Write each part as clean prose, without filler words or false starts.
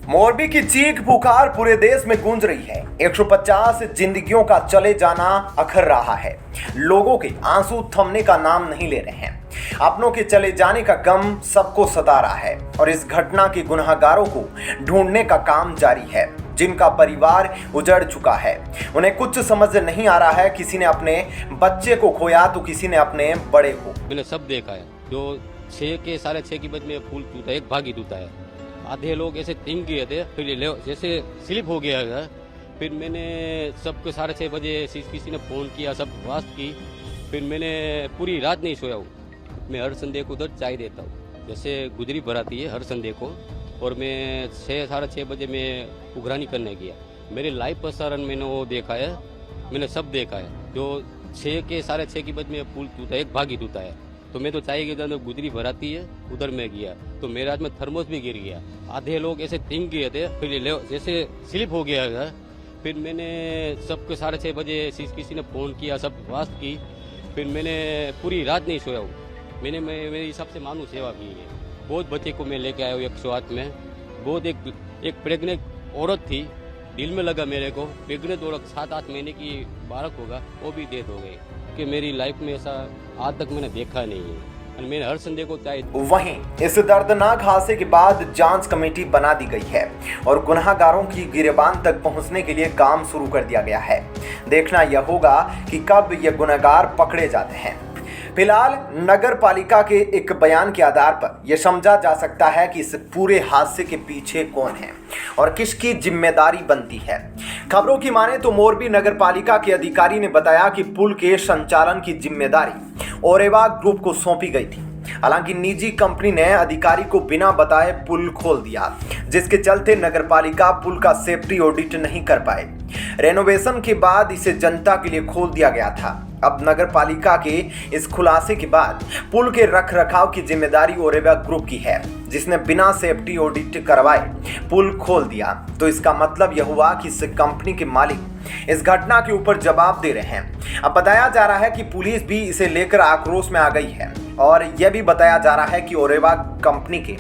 मोरबी की चीख पुकार पूरे देश में गूंज रही है। 150 जिंदगियों का चले जाना अखर रहा है। लोगों के आंसू थमने का नाम नहीं ले रहे हैं। अपनों के चले जाने का गम सबको सता रहा है और इस घटना के गुनहगारों को ढूंढने का काम जारी है। जिनका परिवार उजड़ चुका है, उन्हें कुछ समझ नहीं आ रहा है। किसी ने अपने बच्चे को खोया तो किसी ने अपने बड़े को। मैंने सब देखा है। जो 6 के 6:30 के बजे में फूल टूटा है, एक भागी टूटा है। आधे लोग ऐसे थिंक गए थे, फिर जैसे स्लिप हो गया है। फिर मैंने सबको 6:30 बजे किसी ने फोन किया, सब वास्त की। फिर मैंने पूरी रात नहीं सोया हूँ। मैं हर संडे को उधर चाय देता हूँ, जैसे गुजरी भराती है हर संडे को। और मैं 6-6:30 बजे मैं उघरानी करने गया। मेरे लाइव प्रसारण मैंने वो देखा है, मैंने सब देखा है। जो 6 के 6:30 के बजे में फूल टूटा है, एक भागी टूटा है। तो मैं तो चाय के अंदर गुजरी भराती है, उधर मैं गया तो मेरे हाथ में थर्मोस भी गिर गया। आधे लोग ऐसे थिंक गए थे, फिर जैसे स्लिप हो गया है। फिर मैंने सबको 6:30 बजे किसी ने फोन किया, सब वास्त की। फिर मैंने पूरी रात नहीं सोया हूँ। मैंने मेरे हिसाब से मानू सेवा की है। बहुत बच्चे को मैं लेके आया हूँ 108 में। बहुत एक प्रेग्नेंट औरत थी, दिल में लगा मेरे को। प्रेग्नेंट औरत 7-8 महीने की बालक होगा, वो भी डेथ हो गई। कि मेरी लाइफ में ऐसा आज तक मैंने देखा नहीं है। और मैंने हर संडे को चाहे। वहीं इस दर्दनाक हादसे के बाद जांच कमेटी बना दी गई है और गुनहगारों की गिरबान तक पहुंचने के लिए काम शुरू कर दिया गया है। देखना यह होगा कि कब ये गुनहगार पकड़े जाते हैं। फिलहाल नगर पालिका के एक बयान के आधार पर यह समझा जा सकता है कि इस पूरे हादसे के पीछे कौन है और किसकी जिम्मेदारी बनती है। खबरों की माने तो मोरबी नगर पालिका के अधिकारी ने बताया कि पुल के संचालन की जिम्मेदारी ओरेवा ग्रुप को सौंपी गई थी। हालांकि निजी कंपनी ने अधिकारी को बिना बताए पुल खोल दिया, जिसके चलते नगरपालिका पुल का सेफ्टी ऑडिट नहीं कर पाए। रेनोवेशन के बाद इसे जनता के लिए खोल दिया गया था। अब नगरपालिका के इस खुलासे के बाद पुल के रखरखाव की जिम्मेदारी ओरेवा ग्रुप की है, जिसने बिना सेफ्टी ऑडिट करवाए पुल खोल दिया। तो इसका मतलब यह हुआ कि इस कंपनी के मालिक इस घटना के ऊपर जवाब दे रहे हैं। अब बताया जा रहा है कि पुलिस भी इसे लेकर आक्रोश में आ गई है और यह भी बताया जा रहा है कि ओरेवा कंपनी के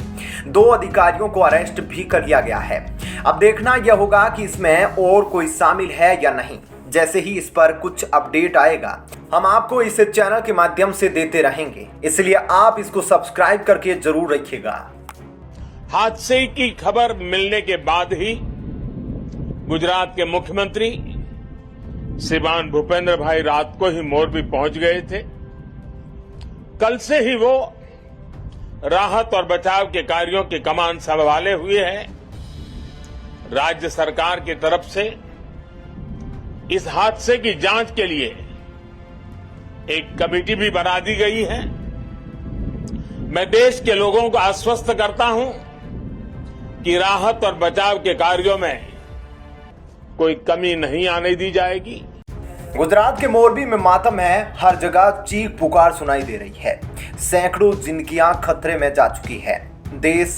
2 अधिकारियों को अरेस्ट भी कर लिया गया है। अब देखना यह होगा कि इसमें और कोई शामिल है या नहीं। जैसे ही इस पर कुछ अपडेट आएगा, हम आपको इस चैनल के माध्यम से देते रहेंगे, इसलिए आप इसको सब्सक्राइब करके जरूर रखिएगा। हादसे की खबर मिलने के बाद ही गुजरात के मुख्यमंत्री श्रीमान भूपेंद्र भाई रात को ही मोरबी पहुंच गए थे। कल से ही वो राहत और बचाव के कार्यों की कमान संभाले हुए हैं। राज्य सरकार की तरफ से इस हादसे की जांच के लिए एक कमेटी भी बना दी गई है। मैं देश के लोगों को आश्वस्त करता हूं कि राहत और बचाव के कार्यों में कोई कमी नहीं आने दी जाएगी। गुजरात के मोरबी में मातम है, हर जगह चीख पुकार सुनाई दे रही है। सैकड़ों जिंदगियां खतरे में जा चुकी है। देश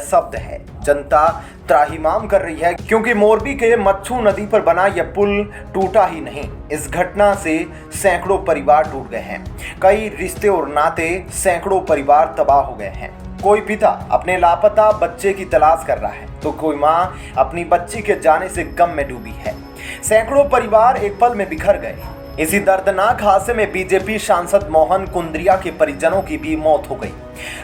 शब्द है, जनता त्राहिमाम कर रही है, क्योंकि मोरबी के मच्छू नदी पर बना यह पुल टूटा ही नहीं, इस घटना से सैकड़ों परिवार टूट गए हैं। कई रिश्ते और नाते, सैकड़ों परिवार तबाह हो गए हैं। कोई पिता अपने लापता बच्चे की तलाश कर रहा है तो कोई माँ अपनी बच्ची के जाने से गम में डूबी है। सैकड़ों परिवार एक पल में बिखर गए। इसी दर्दनाक हादसे में बीजेपी सांसद मोहन कुंद्रिया के परिजनों की भी मौत हो गई।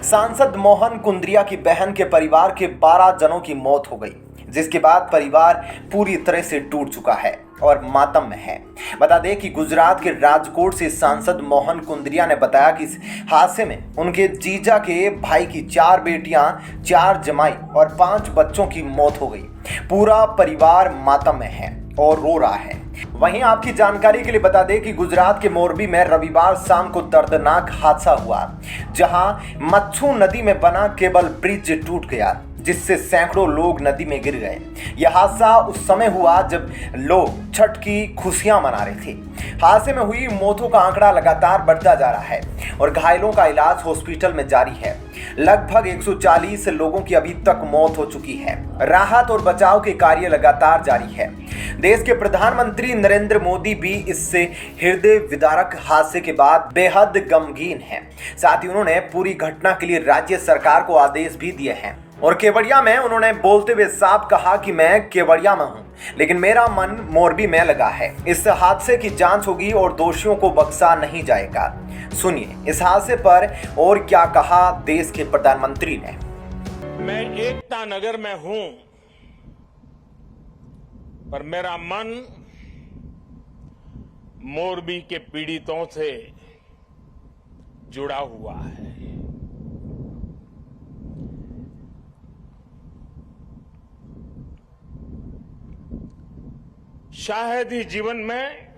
सांसद मोहन कुंद्रिया की बहन के परिवार के 12 जनों की मौत हो गई, जिसके बाद परिवार पूरी तरह से टूट चुका है और मातम में है। बता दें कि गुजरात के राजकोट से सांसद मोहन कुंद्रिया ने बताया कि इस हादसे में उनके जीजा के भाई की 4 बेटियां, 4 जमाई और 5 बच्चों की मौत हो गई। पूरा परिवार मातम में है और रो रहा है। वहीं आपकी जानकारी के लिए बता दें कि गुजरात के मोरबी में रविवार शाम को दर्दनाक हादसा हुआ, जहां मच्छू नदी में बना केबल ब्रिज टूट गया, जिससे सैकड़ों लोग नदी में गिर गए। यह हादसा उस समय हुआ जब लोग छठ की खुशियां मना रहे थे। हादसे में हुई मौतों का आंकड़ा लगातार बढ़ता जा रहा है और घायलों का इलाज हॉस्पिटल में जारी है। लगभग 140 लोगों की अभी तक मौत हो चुकी है। राहत और बचाव के कार्य लगातार जारी है। देश के प्रधानमंत्री नरेंद्र मोदी भी इससे हृदय विदारक हादसे के बाद बेहद गमगीन हैं। साथ ही उन्होंने पूरी घटना के लिए राज्य सरकार को आदेश भी दिए हैं। और केवड़िया में उन्होंने बोलते हुए साफ कहा कि मैं केवड़िया में हूं, लेकिन मेरा मन मोरबी में लगा है। इस हादसे की जांच होगी और दोषियों को बख्शा नहीं जाएगा। सुनिए इस हादसे पर और क्या कहा देश के प्रधानमंत्री ने। मैं एकता नगर में हूं, पर मेरा मन मोरबी के पीड़ितों से जुड़ा हुआ है। शायद ही जीवन में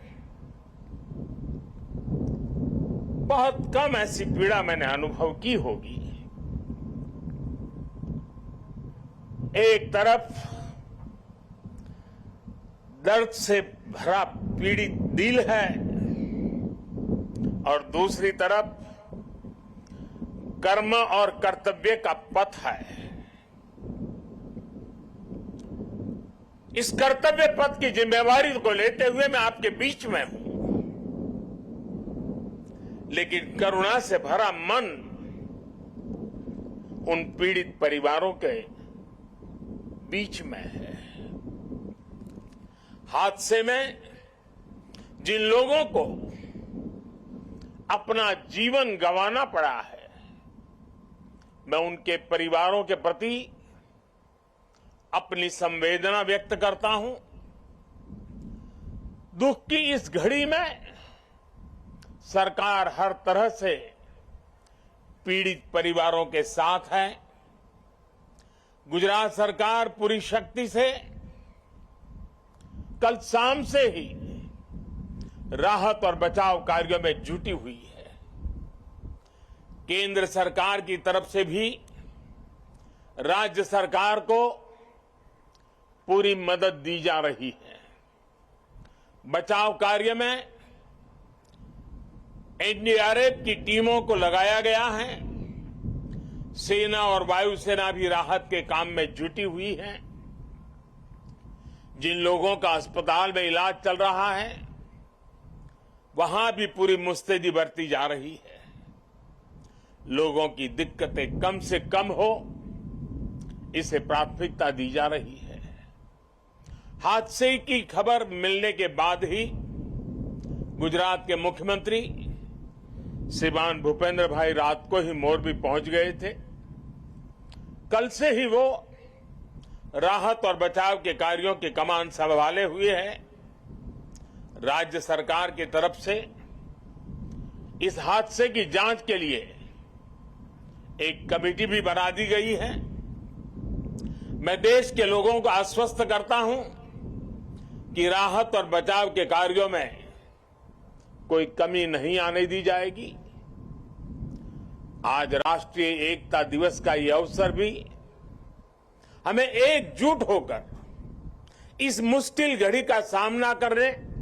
बहुत कम ऐसी पीड़ा मैंने अनुभव की होगी। एक तरफ दर्द से भरा पीड़ित दिल है और दूसरी तरफ कर्म और कर्तव्य का पथ है। इस कर्तव्य पथ की जिम्मेवारी को लेते हुए मैं आपके बीच में हूं, लेकिन करुणा से भरा मन उन पीड़ित परिवारों के बीच में है। हादसे में जिन लोगों को अपना जीवन गंवाना पड़ा है, मैं उनके परिवारों के प्रति अपनी संवेदना व्यक्त करता हूं। दुख की इस घड़ी में सरकार हर तरह से पीड़ित परिवारों के साथ है। गुजरात सरकार पूरी शक्ति से कल शाम से ही राहत और बचाव कार्यों में जुटी हुई है। केंद्र सरकार की तरफ से भी राज्य सरकार को पूरी मदद दी जा रही है। बचाव कार्य में एनडीआरएफ की टीमों को लगाया गया है। सेना और वायुसेना भी राहत के काम में जुटी हुई है। जिन लोगों का अस्पताल में इलाज चल रहा है, वहां भी पूरी मुस्तैदी बरती जा रही है। लोगों की दिक्कतें कम से कम हो, इसे प्राथमिकता दी जा रही है। हादसे की खबर मिलने के बाद ही गुजरात के मुख्यमंत्री श्रीमान भूपेंद्र भाई रात को ही मोरबी पहुंच गए थे। कल से ही वो राहत और बचाव के कार्यों की कमान संभाले हुए हैं। राज्य सरकार की तरफ से इस हादसे की जांच के लिए एक कमेटी भी बना दी गई है। मैं देश के लोगों को आश्वस्त करता हूं कि राहत और बचाव के कार्यों में कोई कमी नहीं आने दी जाएगी। आज राष्ट्रीय एकता दिवस का ये अवसर भी हमें एकजुट होकर इस मुश्किल घड़ी का सामना करने